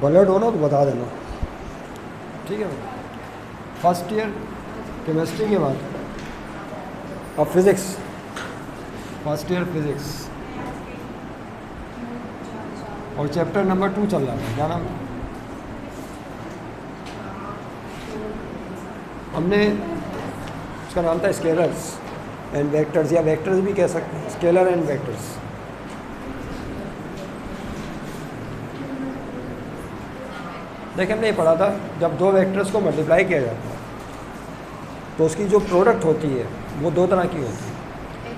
Blood हो ना तो बता देना, ठीक है। फर्स्ट ईयर केमिस्ट्री के बाद अब फिज़िक्स, फर्स्ट ईयर फिज़िक्स, और चैप्टर नंबर 2 चल रहा था, क्या नाम? हमने उसका नाम था स्केलर्स एंड वेक्टर्स, या वेक्टर्स भी कह सकते हैं, स्केलर एंड वेक्टर्स। देखिए हमने ये पढ़ा था, जब दो वेक्टर्स को मल्टीप्लाई किया जाता है तो उसकी जो प्रोडक्ट होती है वो दो तरह की होती है।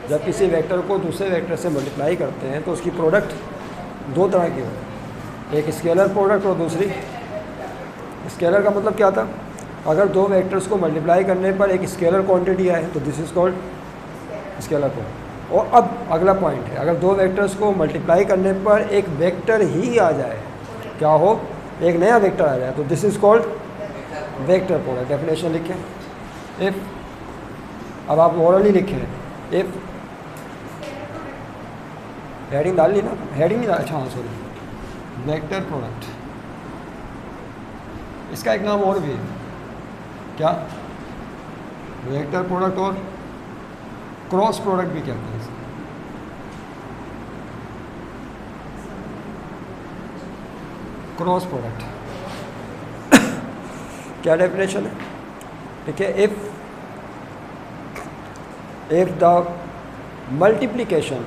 जब किसी वेक्टर को दूसरे वेक्टर से मल्टीप्लाई करते हैं तो उसकी प्रोडक्ट दो तरह की होती है, एक स्केलर प्रोडक्ट और दूसरी, स्केलर का मतलब क्या था, अगर दो वेक्टर्स को मल्टीप्लाई करने पर एक स्केलर क्वांटिटी आए तो this is called scalar product. और अब अगला पॉइंट है, अगर दो वेक्टर्स को मल्टीप्लाई करने पर एक वेक्टर ही आ जाए, क्या हो, एक नया वेक्टर आ जाए, तो this is called vector product. Definition लिखें, इफ, अब आप ओरली लिखें, इफ, हेडिंग डाल ली ना, हेडिंग नहीं डाल, अच्छा हाँ सॉरी, वेक्टर प्रोडक्ट, इसका एक नाम और भी है, क्या, वेक्टर प्रोडक्ट और क्रॉस प्रोडक्ट भी कहते हैं इसे। क्रॉस प्रोडक्ट क्या डेफिनेशन है, देखिए, if the multiplication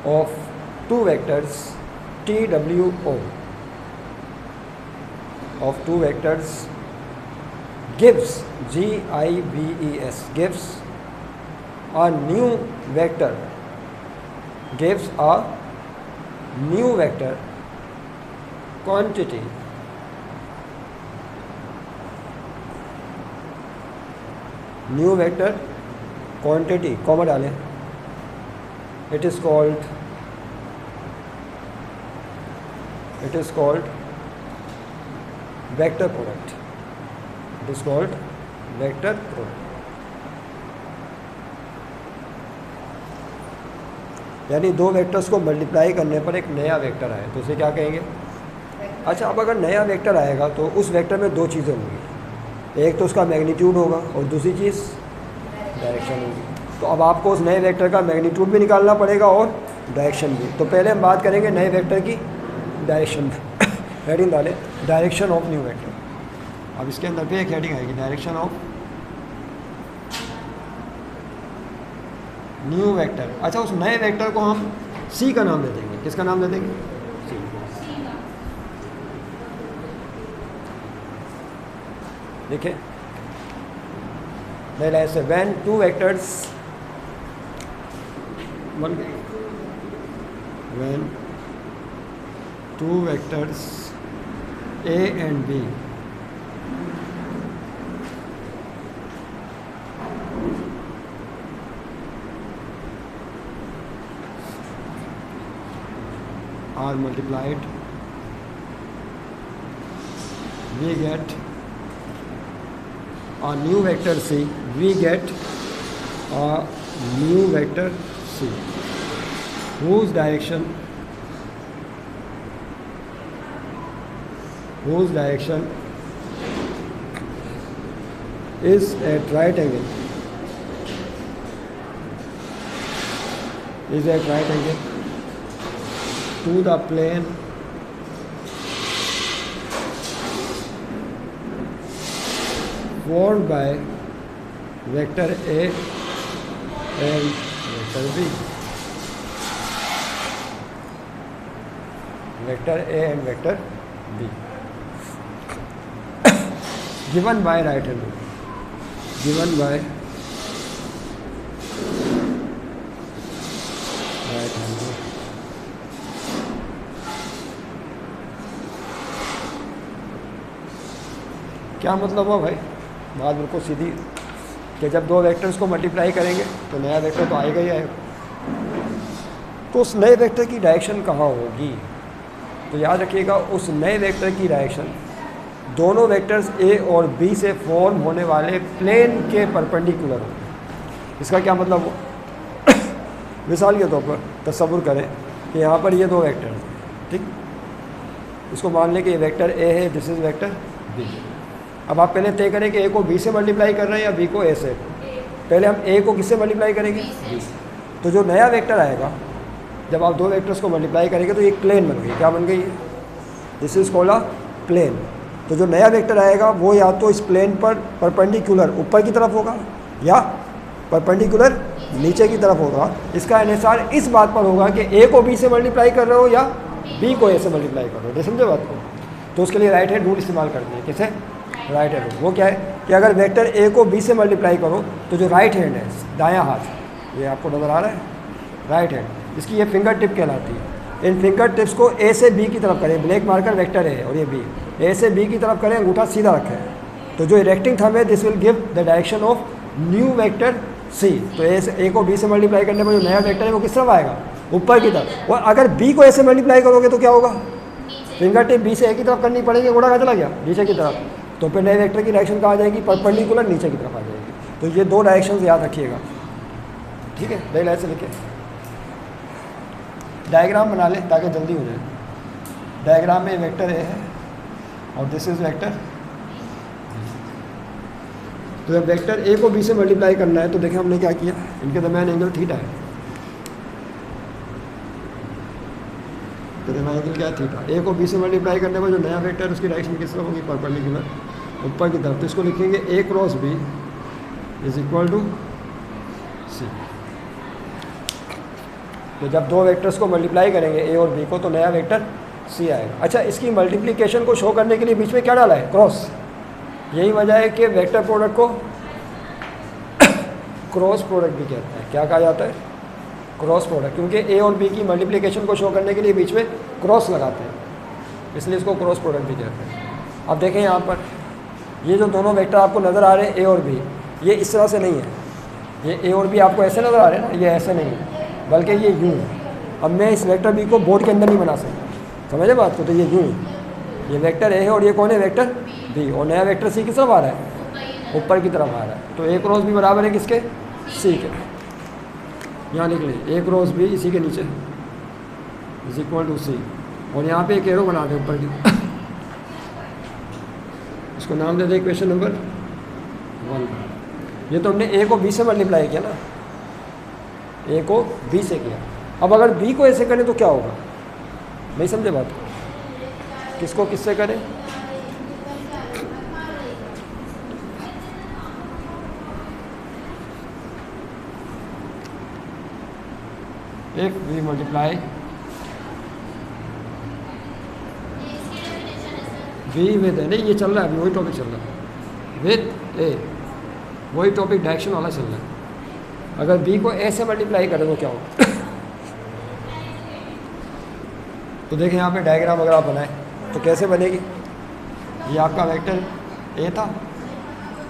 of two vectors TWO of two vectors gives GIVES, gives a new vector, gives a new vector quantity new vector quantity, comma डालें, it is called vector product, it is called vector product। यानी दो vectors को multiply करने पर एक नया vector आए तो उसे क्या कहेंगे। अच्छा, अब अगर नया वेक्टर आएगा तो उस वेक्टर में दो चीज़ें होंगी, एक तो उसका मैग्नीट्यूड होगा और दूसरी चीज़ डायरेक्शन होगी। तो अब आपको उस नए वेक्टर का मैग्नीट्यूड भी निकालना पड़ेगा और डायरेक्शन भी। तो पहले हम बात करेंगे नए वेक्टर की डायरेक्शन हेडिंग डालें, डायरेक्शन ऑफ न्यू वेक्टर। अब इसके अंदर भी एक हेडिंग आएगी, डायरेक्शन ऑफ न्यू वेक्टर। अच्छा, उस नए वेक्टर को हम सी का नाम दे देंगे, किसका नाम दे देंगे, सी। देखिए पहले ऐसे, when two vectors, when two vectors A and B are multiplied, we get a new vector C, we get a new vector C whose direction is at right angle, to the plane formed by vector A and vector B, vector A and vector B given by right hand rule, given by right hand rule। क्या मतलब हुआ भाई, बात बिल्कुल सीधी, कि जब दो vectors को मल्टीप्लाई करेंगे तो नया वेक्टर तो आएगा ही आएगा, तो उस नए वेक्टर की डायरेक्शन कहाँ होगी। तो याद रखिएगा, उस नए वेक्टर की डायरेक्शन दोनों वेक्टर्स ए और बी से फॉर्म होने वाले प्लेन के परपेंडिकुलर होगी। इसका क्या मतलब हुआ? मिसाल के तौर पर तसव्वुर करें कि यहाँ पर ये दो वेक्टर हैं, ठीक। इसको मान लें कि ये वेक्टर ए है, दिस इज़ वेक्टर बी। अब आप पहले तय करें कि ए को बी से मल्टीप्लाई कर रहे हैं या बी को ए से। पहले हम ए को किससे मल्टीप्लाई करेंगे? बी से। तो जो नया वेक्टर आएगा, जब आप दो वेक्टर्स को मल्टीप्लाई करेंगे तो एक प्लेन बन गई। क्या बन गई? This is called a plane. तो जो नया वेक्टर आएगा वो या तो इस प्लेन पर परपेंडिकुलर ऊपर की तरफ होगा या परपेंडिकुलर नीचे की तरफ होगा। इसका इन्हिसार इस बात पर होगा कि ए को बी से मल्टीप्लाई कर रहे हो या बी को ए से मल्टीप्लाई कर रहे हो। समझे बात को? तो उसके लिए राइट हैंड रूल इस्तेमाल करते हैं। किसे? Right hand rule. वो क्या है कि अगर वेक्टर ए को बी से मल्टीप्लाई करो तो जो राइट हैंड है, दायां हाथ, ये आपको नज़र आ रहा है, राइट हैंड, इसकी ये फिंगर टिप कहलाती है। इन फिंगर टिप्स को ए से बी की तरफ करें। ब्लैक मार्कर वेक्टर है और ये बी, ए से बी की तरफ करें, अंगूठा सीधा रखें। तो जो इरेक्टिंग थंब है, this will give the direction of new vector C. तो ए को बी से मल्टीप्लाई करने पर जो नया वेक्टर है वो किस तरफ आएगा? ऊपर की तरफ। और अगर बी को ए से मल्टीप्लाई करोगे तो क्या होगा? फिंगर टिप बी से ए की तरफ करनी पड़ेगी, अंगूठा कहाँ चला गया? नीचे की तरफ। तो फिर नए वेक्टर की डायरेक्शन कहाँ आ जाएगी? परपेंडिकुलर नीचे की तरफ आ जाएगी। तो ये दो डायरेक्शन याद रखिएगा, ठीक है? नई लाइन से लिखे डायग्राम बना लें ताकि जल्दी हो जाए। डायग्राम में वेक्टर ए है और दिस इज वेक्टर। तो जब वेक्टर ए को बी से मल्टीप्लाई करना है तो देखें हमने क्या किया, इनके दरमियान एंगल थीटा है। तो दरमियान एंगल क्या है? थीटा। ए को बी से मल्टीप्लाई करने पर जो नया वेक्टर है उसकी डायरेक्शन किस तरफ होगी? परपेंडिकुलर ऊपर की तरफ। तो इसको लिखेंगे A cross B is equal to C. तो जब दो वेक्टर्स को मल्टीप्लाई करेंगे ए और बी को तो नया वेक्टर सी आएगा। अच्छा, इसकी मल्टीप्लिकेशन को शो करने के लिए बीच में क्या डाला है? क्रॉस। यही वजह है कि वेक्टर प्रोडक्ट को क्रॉस प्रोडक्ट भी कहते हैं। क्या कहा जाता है? क्रॉस प्रोडक्ट, क्योंकि ए और बी की मल्टीप्लिकेशन को शो करने के लिए बीच में क्रॉस लगाते हैं, इसलिए इसको क्रॉस प्रोडक्ट भी कहते हैं। अब देखें यहाँ पर ये जो दोनों वेक्टर आपको नज़र आ रहे हैं ए और बी, ये इस तरह से नहीं है। ये ए और बी आपको ऐसे नज़र आ रहे हैं ना, ये ऐसे नहीं है बल्कि ये यूँ। अब मैं इस वेक्टर बी को बोर्ड के अंदर नहीं बना सकता, समझे बात को? तो ये यूँ, ये वेक्टर ए है और ये कौन है? Vector B. और नया वेक्टर सी किस तरफ आ रहा है? ऊपर की तरफ आ रहा है। तो ए क्रॉस बी बराबर है किसके? सी के। यहाँ लिख लें ए क्रॉस बी इसी के नीचे इज इक्वल टू सी। और यहाँ पे एक एरो बना दें ऊपर की, इसको नाम दे दें इक्वेशन नंबर 1। ये तो हमने ए को बी से मल्टीप्लाई किया ना, ए को बी से किया। अब अगर बी को ऐसे करें तो क्या होगा? नहीं समझे बात को? किसको किससे करें? If we multiply B with A, नहीं ये चल रहा है अभी, वही टॉपिक चल रहा है, विद ए, वही टॉपिक डायरेक्शन वाला चल रहा है। अगर बी को ए से मल्टीप्लाई करें तो क्या होगा? तो देखें यहाँ पे डायग्राम अगर आप बनाएं तो कैसे बनेगी? ये आपका वेक्टर ए था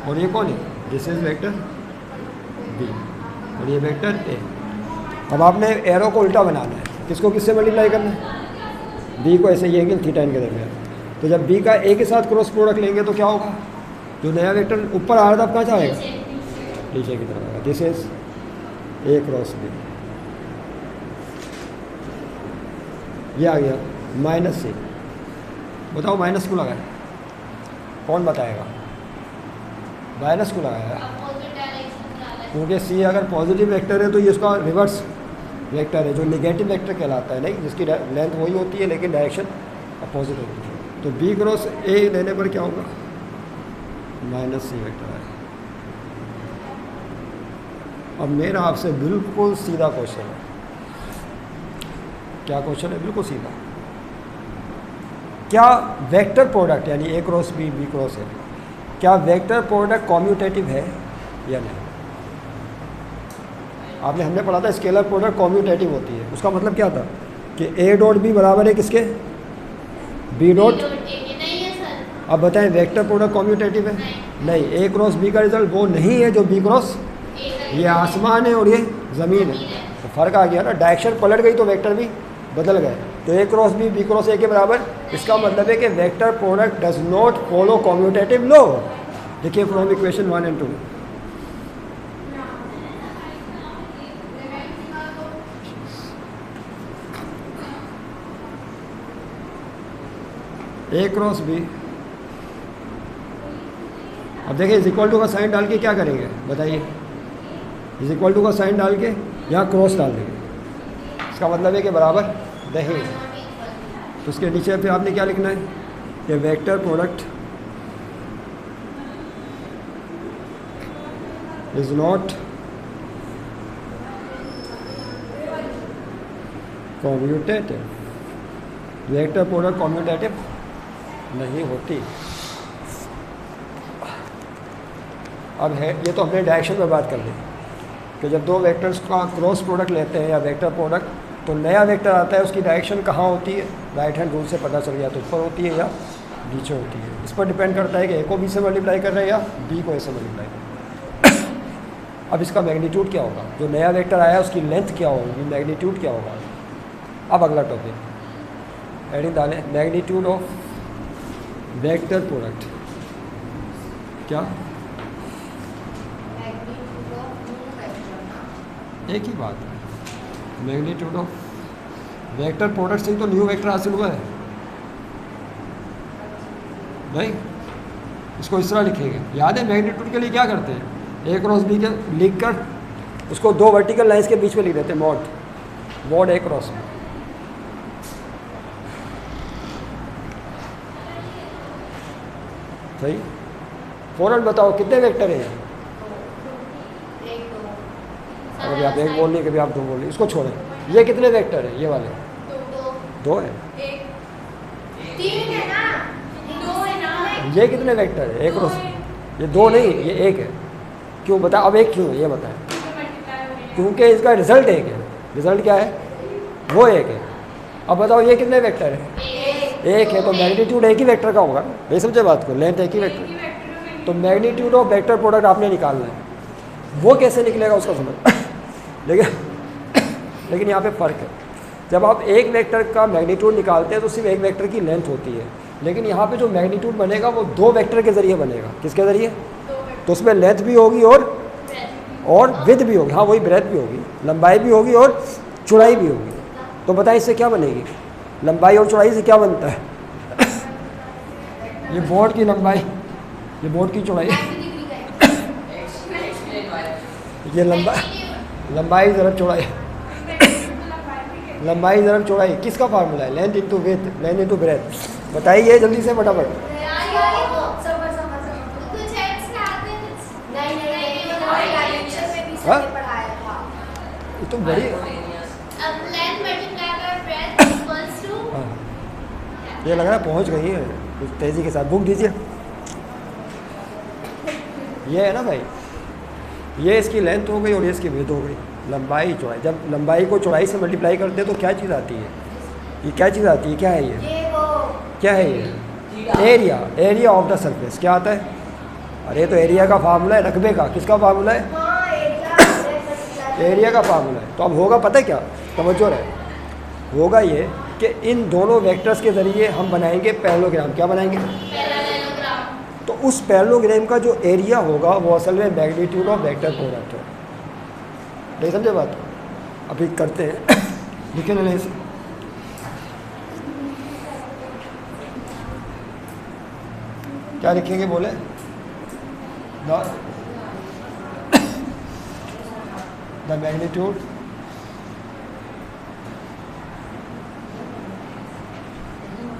और ये कौन है? दिस इज वेक्टर बी और ये वेक्टर ए। अब आपने एरो को उल्टा बनाना है, किसको किससे मल्टीप्लाई करना है? बी को ऐसे, ये एंगल थीटा इनके दरमियान। तो जब बी का ए के साथ क्रॉस प्रोडक्ट लेंगे तो क्या होगा? जो नया वेक्टर ऊपर आ रहा था अब कहाँ जाएगा? नीचे की तरफ आएगा। This is A cross B. ये आ गया माइनस सी। बताओ माइनस क्यों लगाया? कौन बताएगा? माइनस क्यों लगाया? क्योंकि सी अगर पॉजिटिव वेक्टर है तो ये इसका रिवर्स वेक्टर है जो नेगेटिव वेक्टर कहलाता है, नहीं, जिसकी लेंथ वही होती है लेकिन डायरेक्शन अपोजिट होती है। तो बी क्रॉस ए लेने पर क्या होगा? माइनस सी वेक्टर है। अब मेरा आपसे बिल्कुल सीधा क्वेश्चन है। क्या क्वेश्चन है? बिल्कुल सीधा। क्या वेक्टर प्रोडक्ट यानी A cross B, B cross A, क्या वेक्टर प्रोडक्ट कॉम्यूटेटिव है या नहीं? हमने पढ़ा था स्केलर प्रोडक्ट कॉम्यूटेटिव होती है। उसका मतलब क्या था कि ए डॉट बी बराबर है किसके? B dot. अब बताएं वेक्टर प्रोडक्ट कॉम्यूटेटिव है? नहीं। ए क्रॉस बी का रिजल्ट वो नहीं है जो बी क्रॉस, ये आसमान है और ये ज़मीन है। तो फ़र्क आ गया ना, डायरेक्शन पलट गई तो वेक्टर भी बदल गए। तो A cross B, B cross A के बराबर। इसका मतलब है कि vector product does not follow commutative law. देखिए from equation 1 and 2। A cross B. अब देखिए इज इक्वल टू का साइन डाल के क्या करेंगे बताइए, इज इक्वल टू का साइन डाल के यहाँ क्रॉस डाल देंगे, इसका मतलब है कि बराबर नहीं। तो उसके नीचे फिर आपने क्या लिखना है कि vector product is not commutative, vector product commutative नहीं होती। अब है ये तो हमने डायरेक्शन में बात कर ली कि जब दो वेक्टर्स का क्रॉस प्रोडक्ट लेते हैं या वेक्टर प्रोडक्ट, तो नया वेक्टर आता है, उसकी डायरेक्शन कहाँ होती है, राइट हैंड रूल से पता चल गया, तो ऊपर होती है या नीचे होती है। इस पर डिपेंड करता है कि ए को बी से मल्टीप्लाई कर रहे हैं या बी को ए से मल्टीप्लाई कर रहे हैं। अब इसका मैग्नीट्यूड क्या होगा, जो नया वेक्टर आया उसकी लेंथ क्या होगी, मैग्नीट्यूड क्या होगा। अब अगला टॉपिक एडिंग डालें, मैग्नीट्यूड ऑफ वेक्टर प्रोडक्ट क्या, एक ही बात है, मैग्नीट्यूड ऑफ वेक्टर प्रोडक्ट से ही तो न्यू वेक्टर हासिल हुआ है भाई। इसको इस तरह लिखेंगे, याद है मैग्नीट्यूड के लिए क्या करते हैं, ए क्रॉस बी के लिख कर उसको दो वर्टिकल लाइंस के बीच में लिख देते हैं, मॉड ए क्रॉस बी। सही, फौरन बताओ कितने वेक्टर हैं। कभी आप एक बोल रही, कभी आप दो बोल रही, इसको छोड़ें। ये कितने वेक्टर हैं, ये वाले दो है, तीन है ना, दो है ना। ये कितने वेक्टर है, एक क्रॉस, ये दो नहीं ये एक है। क्यों बता, अब एक क्यों ये बताएं। क्योंकि इसका रिजल्ट एक है, रिजल्ट क्या है वो एक है। अब बताओ ये कितने वेक्टर है, एक है, तो मैग्नीट्यूड एक ही वेक्टर का होगा, नहीं समझे बात को, लेंथ एक ही वेक्टर। तो मैग्नीट्यूड ऑफ वेक्टर प्रोडक्ट आपने निकालना है, वो कैसे निकलेगा उसका समझ। लेकिन यहाँ पे फ़र्क है, जब आप एक वेक्टर का मैग्नीट्यूड निकालते हैं तो सिर्फ एक वेक्टर की लेंथ होती है, लेकिन यहाँ पे जो मैग्नीट्यूड बनेगा वो दो वेक्टर के ज़रिए बनेगा। किसके ज़रिए, तो उसमें लेंथ भी होगी और विड्थ भी होगी, हाँ वही ब्रेथ भी होगी, लंबाई भी होगी और चौड़ाई भी होगी। तो बताएं इससे क्या बनेगी, लंबाई और चौड़ाई से क्या बनता है। ये बोर्ड की लंबाई, ये बोर्ड की चौड़ाई, ये लंबाई ज़रब चौड़ाई, लंबाई ज़रब चौड़ाई किसका फार्मूला है, length into width, length into breadth. बताइए जल्दी से फटाफट। हाँ ये तो बड़ी ये लग रहा है पहुँच गई है कुछ तेज़ी के साथ। बुक दीजिए, ये है ना भाई, ये इसकी लेंथ हो गई और ये इसकी विड्थ हो गई, लंबाई चौड़ाई। जब लंबाई को चौड़ाई से मल्टीप्लाई करते हैं तो क्या चीज़ आती है, ये क्या चीज़ आती है, क्या है ये क्या है ये, एरिया ऑफ द सरफेस। क्या आता है, अरे तो एरिया का फार्मूला है, रकबे का, किसका फार्मूला है, एरिया का फार्मूला है। तो अब होगा पता है क्या, तवज्जो रहे, होगा ये कि इन दोनों वेक्टर्स के ज़रिए हम बनाएंगे पैरेललोग्राम। क्या बनाएंगे, तो उस पैरेललोग्राम का जो एरिया होगा वो असल में मैग्नीट्यूड ऑफ वेक्टर प्रोडक्ट है। नहीं समझे बात, अभी करते हैं, लिखे ना इसे। क्या लिखेंगे बोले, the magnitude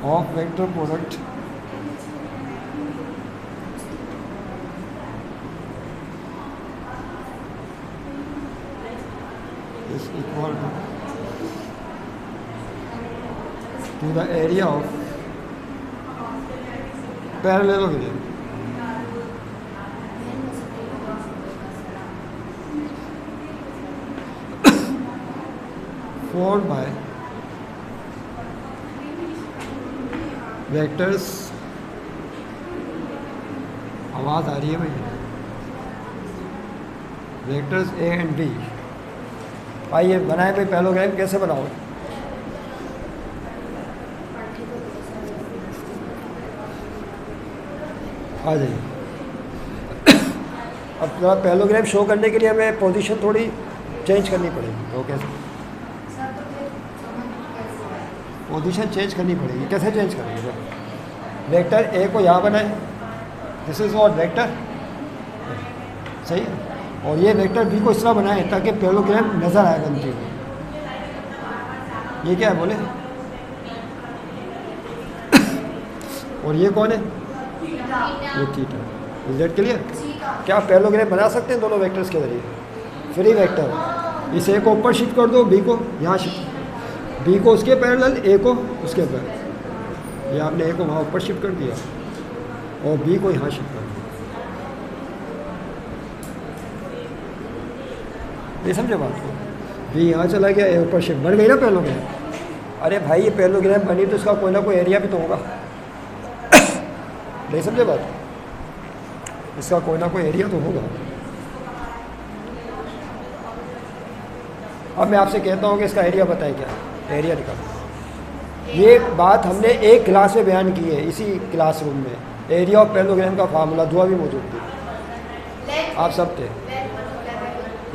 of vector product is equal to the area of parallelogram formed by vectors। आवाज़ आ रही है भाई, वेक्टर्स ए एंड बी। आइए बनाए भाई पैरेललोग्राम, कैसे बनाओगे, आ जाइए। अब थोड़ा पैरेललोग्राम शो करने के लिए हमें पोजीशन थोड़ी चेंज करनी पड़ेगी। तो कैसे पोजीशन चेंज करनी पड़ेगी, कैसे चेंज करेंगे, वेक्टर ए को यहाँ बनाए, दिस इज वॉट वेक्टर, सही है। और ये वेक्टर बी को इस तरह बनाए ताकि पैरेललोग्राम नज़र आए बनती हुई। ये क्या है बोले? और ये कौन है? ये थीटा। Is that clear? क्या आप पैरेललोग्राम बना सकते हैं दोनों वेक्टर्स के जरिए? फ्री वेक्टर, इस ए को ऊपर शिफ्ट कर दो, बी को यहाँ शिफ्ट, बी को उसके पैरेलल, ए को उसके पैरेलल। ये आपने ए को वहाँ ऊपर शिफ्ट कर दिया और बी को यहाँ शिफ्ट कर दिया। ये समझे बात को? बी यहाँ चला गया, ए ऊपर शिफ्ट, बन गई ना पैरेललोग्राम। अरे भाई ये पैरेललोग्राम बनी तो इसका कोई ना कोई एरिया भी तो होगा। नहीं समझे बात? इसका कोई ना कोई एरिया तो होगा। अब मैं आपसे कहता हूँ कि इसका एरिया बताएं, क्या एरिया निकालो। ये बात हमने एक क्लास में बयान की है, इसी क्लासरूम में। एरिया ऑफ पैरेललोग्राम का फार्मूला दुआ भी मौजूद थी, आप सब थे।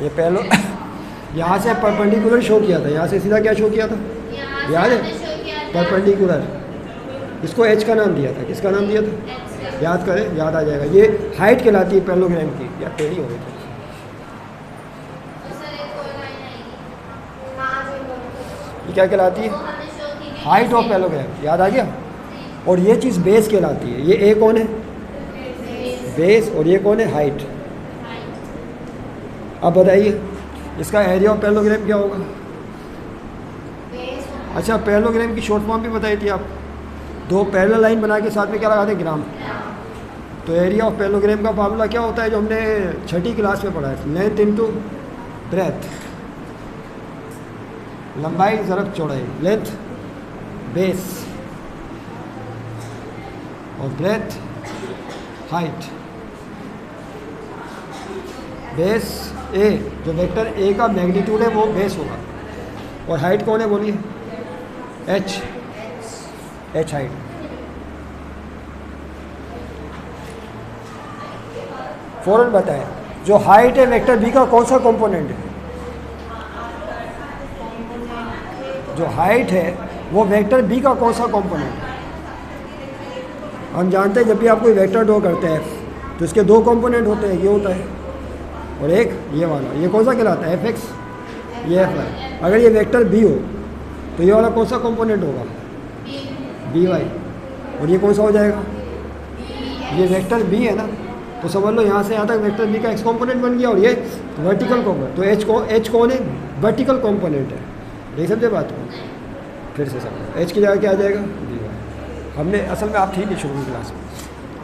ये पैरेलल यहाँ से परपेंडिकुलर शो किया था, यहाँ से सीधा क्या शो किया था, याद है? परपेंडिकुलर। इसको एच का नाम दिया था, किसका नाम दिया था? याद करें, याद आ जाएगा। ये हाइट कहलाती है पैरेललोग्राम की। या टेढ़ी हो गई थी, ये क्या कहलाती है? Height of parallelogram. याद आ गया? और ये चीज़ बेस कहलाती है। ये ए कौन है? बेस। और ये कौन है? हाइट। अब बताइए इसका एरिया ऑफ पैरेललोग्राम क्या होगा? अच्छा, पैरेललोग्राम की शॉर्ट फॉर्म भी बताई थी आप। दो पैरेलल लाइन बना के साथ में क्या लगाते हैं? ग्राम। तो एरिया ऑफ पैरेललोग्राम का फार्मूला क्या होता है जो हमने छठी क्लास में पढ़ा है? लेंथ इनटू ब्रेथ, लंबाई ज़रब चौड़ाई। लेंथ बेस और ब्रेथ हाइट। बेस ए, जो वेक्टर ए का मैग्नीट्यूड है वो बेस होगा। और हाइट कौन है बोलिए? एच। H height. फौरन बताएं, जो हाइट है वेक्टर बी का कौन सा कंपोनेंट है? जो हाइट है वो वेक्टर बी का कौन सा कंपोनेंट है? हम जानते हैं जब भी आप कोई वेक्टर ड्रॉ करते हैं तो इसके दो कंपोनेंट होते हैं, ये होता है और एक ये वाला। ये कौन सा कहलाता है? एफ एक्स, ये एफ वाई। अगर ये वेक्टर बी हो तो ये वाला कौन सा कंपोनेंट होगा? B Y. और ये कौन सा हो जाएगा? ये वेक्टर बी है ना, तो समझ लो यहाँ से यहाँ तक वेक्टर बी का एक्स कंपोनेंट बन गया और ये वर्टिकल कंपोनेंट। तो एच कौन है? वर्टिकल कंपोनेंट है। नहीं समझे बात को? फिर से समझो, एच की जगह क्या आ जाएगा? B Y. हमने असल में आप थी नहीं शुरू की क्लास में,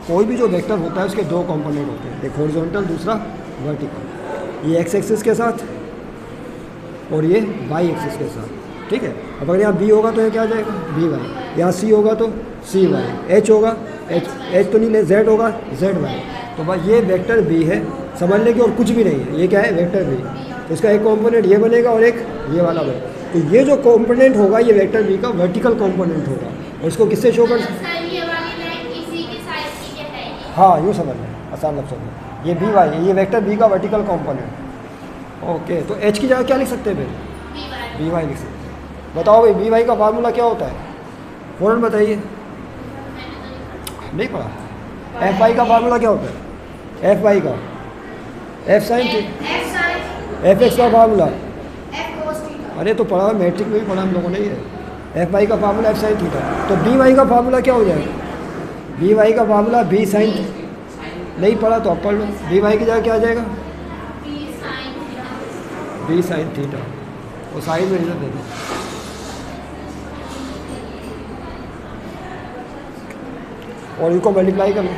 कोई भी जो वेक्टर होता है उसके दो कंपोनेंट होते हैं, एक हॉरिजॉन्टल दूसरा वर्टिकल। ये एक्स एक्सिस के साथ और ये वाई एक्सिस के साथ, ठीक है। अब अगर यहाँ बी होगा तो ये क्या आ जाएगा? B Y. यहाँ सी होगा तो सी वाई। एच होगा एच तो नहीं ले, जेड होगा जेड वाई। तो बस ये वेक्टर बी है, समझ लें कि और कुछ भी नहीं है। ये क्या है? Vector B. तो इसका एक कंपोनेंट ये बनेगा और एक ये वाला बनेगा। तो ये जो कंपोनेंट होगा ये वेक्टर बी का वर्टिकल कंपोनेंट होगा। और इसको किससे शो कर? हाँ, यूँ समझ लें आसान लफ्ज़ों में, ये बी वाई है, ये वेक्टर बी का वर्टिकल कंपोनेंट। ओके, तो एच की जगह क्या लिख सकते हैं फिर? बी वाई लिख सकते हैं। बताओ भाई बी वाई का फार्मूला क्या होता है? फ़ौरन बताइए। नहीं पढ़ा? एफ वाई का फार्मूला क्या होता है? एफ वाई का एफ साइन थी, एफ एक्स का फार्मूला। अरे तो पढ़ा, मैट्रिक में भी पढ़ा हम लोगों ने ये। एफ वाई का फार्मूला एफ साइन थीटा। तो बी वाई का फार्मूला क्या हो जाएगा? बी वाई का फार्मूला बी साइन। नहीं पढ़ा तो अब पढ़ लो। बी वाई की जगह क्या आ जाएगा? B sine theta. और साइन में इधर दे दो। और इनको मल्टीप्लाई कर लो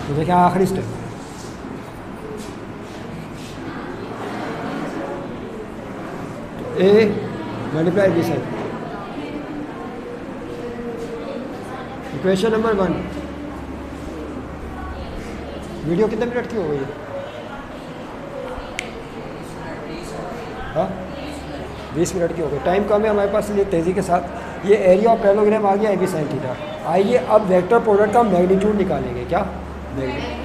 तो देखिए आखिरी step. A multiply B sine. Equation number 1। Video कितने मिनट की हो गई है? हाँ, 20 मिनट की हो गई। टाइम कम है हमारे पास, इसलिए तेज़ी के साथ। ये एरिया ऑफ पैरेललोग्राम आ गया, ए बी साइन थीटा। आइए अब वेक्टर प्रोडक्ट का मैग्नीट्यूड निकालेंगे। क्या मैग्नीट्यूड?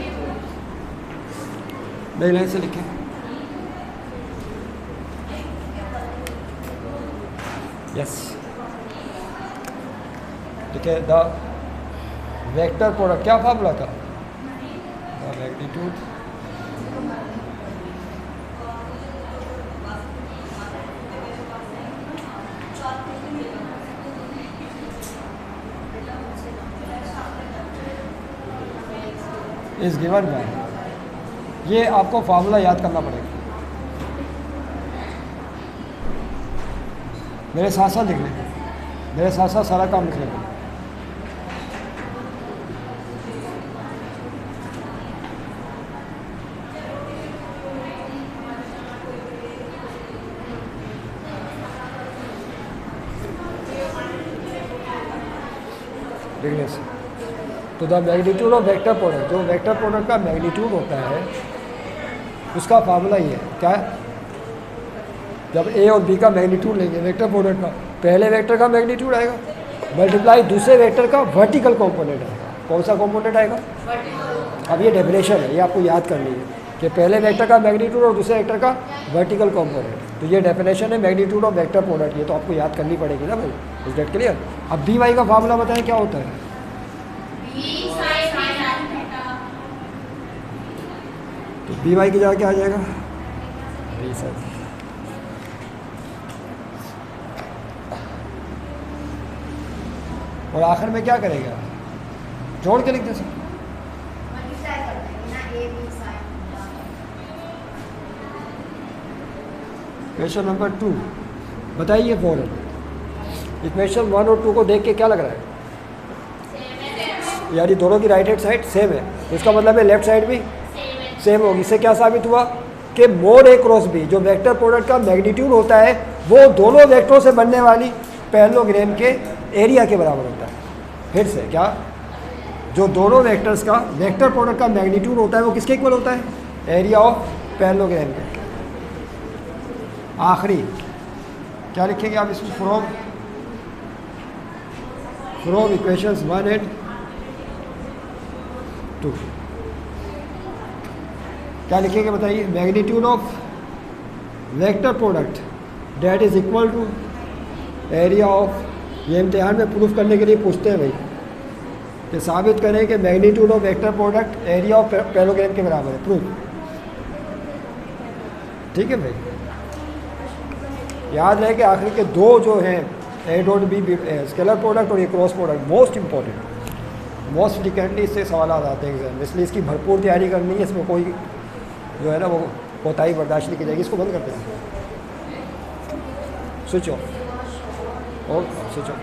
नई लाइन से लिखें। यस, ठीक है, द वेक्टर प्रोडक्ट क्या फार्मूला था, the magnitude is given by, ये आपको फार्मूला याद करना पड़ेगा। मेरे साथ साथ लिख लेंगे, मेरे साथ साथ सारा काम लिख लेंगे। लिखने से तो the magnitude of vector product, जो वेक्टर प्रोडक्ट का मैग्नीट्यूड होता है उसका फार्मूला ये है क्या है, जब ए और बी का मैग्नीट्यूड लेंगे वेक्टर प्रोडक्ट का, पहले वेक्टर का मैग्नीट्यूड आएगा मल्टीप्लाई दूसरे वेक्टर का वर्टिकल कंपोनेंट आएगा। कौन सा कंपोनेंट आएगा? अब ये डेफिनेशन है, ये आपको याद करनी है कि पहले वेक्टर का मैग्नीट्यूड और दूसरे वेक्टर का वर्टिकल कंपोनेंट। तो ये डेफिनेशन है मैग्नीट्यूड ऑफ वेक्टर प्रोडक्ट, ये तो आपको याद करनी पड़ेगी ना भाई। Is that clear? अब बी वाई का फार्मूला बताएं क्या होता है। तो बी वाई की जगह क्या आ जाएगा? B sine. और आखिर में क्या करेगा? जोड़ के लिख दे सकते। क्वेश्चन नंबर 2 बताइए फॉरन। इक्वेशन 1 और 2 को देख के क्या लग रहा है? यानी दोनों की राइट हैंड साइड सेम है, इसका मतलब है लेफ्ट साइड भी सेम होगी। इससे क्या साबित हुआ कि मोड ए क्रॉस बी, जो वेक्टर प्रोडक्ट का मैग्नीट्यूड होता है वो दोनों वेक्टरों से बनने वाली पैरेललोग्राम के एरिया के बराबर होता है। फिर से क्या, जो दोनों वेक्टर्स का वेक्टर प्रोडक्ट का मैग्नीट्यूड होता है वो किसके इक्वल होता है? एरिया ऑफ पैरेललोग्राम के। आखिरी क्या लिखेंगे आप इसमें? फ्रॉम इक्वेशंस 1 एंड 2 क्या लिखेंगे बताइए? Magnitude of vector product that is equal to area of, ये इम्तिहान में प्रूफ करने के लिए पूछते हैं भाई कि साबित करें कि magnitude of vector product area of parallelogram के बराबर है। प्रूफ, ठीक है भाई। याद रहे कि आखिर के दो जो हैं A dot B scalar product और ये cross product most important, most frequently इससे सवाल आते हैं एग्जाम में, इसलिए इसकी भरपूर तैयारी करनी है। इसमें कोई जो है ना वो कोताही बर्दाश्त नहीं की जाएगी। इसको बंद करते हैं, स्विच ऑफ और स्विच ऑफ।